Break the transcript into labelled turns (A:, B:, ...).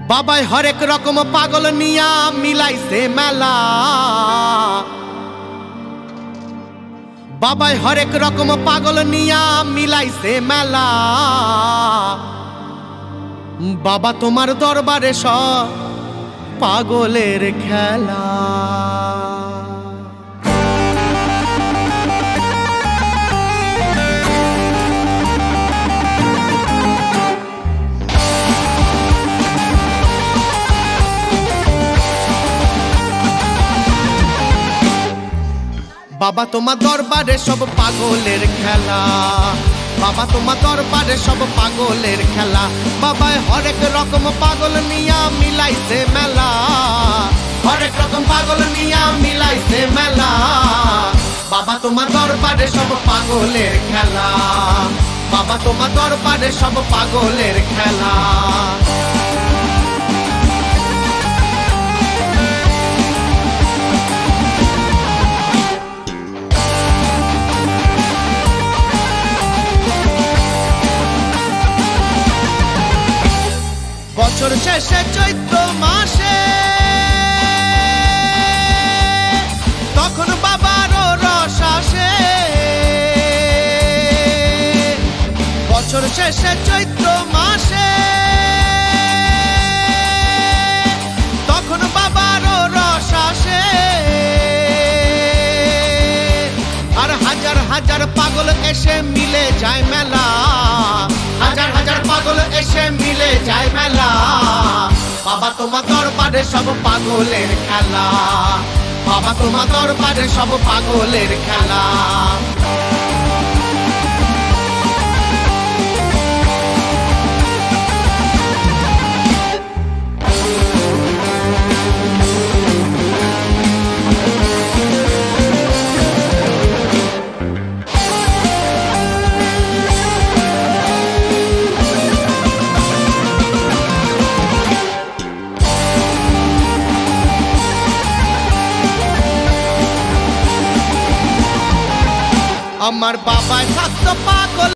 A: বাবাই হরেক রকম পাগল নিয়া মিলাইছে মেলা। বাবাই হরেক রকম পাগল নিয়া মিলাইছে মেলা। বাবা তোমার দরবারে সব পাগলের খেলা। বাবা তোমার দরবারে সব পাগলের খেলা। বাবা তোমার দরবারে সব পাগলের খেলা। বাবাই হরেক রকম পাগল নিয়া মিলাইছে মেলা। হরেক রকম পাগল নিয়া মিলাইছে মেলা। বাবা তোমার দরবারে সব পাগলের খেলা। বাবা তোমার দরবারে সব পাগলের খেলা। বছর শেষে চৈত্র মাসে তখন বাবারও রস আসে। বছর শেষে চৈত্র মাসে তখন বাবারও রস আসে। আর হাজার হাজার পাগল এসে মিলে যায় মেলা। হাজার হাজার পাগল এসে মিলে যায় মেলা। বাবা তোমার দরবারে সব পাগলের খেলা। বাবা তোমার দরবারে সব পাগলের খেলা। আমার বাবাই থাকতো পাগল।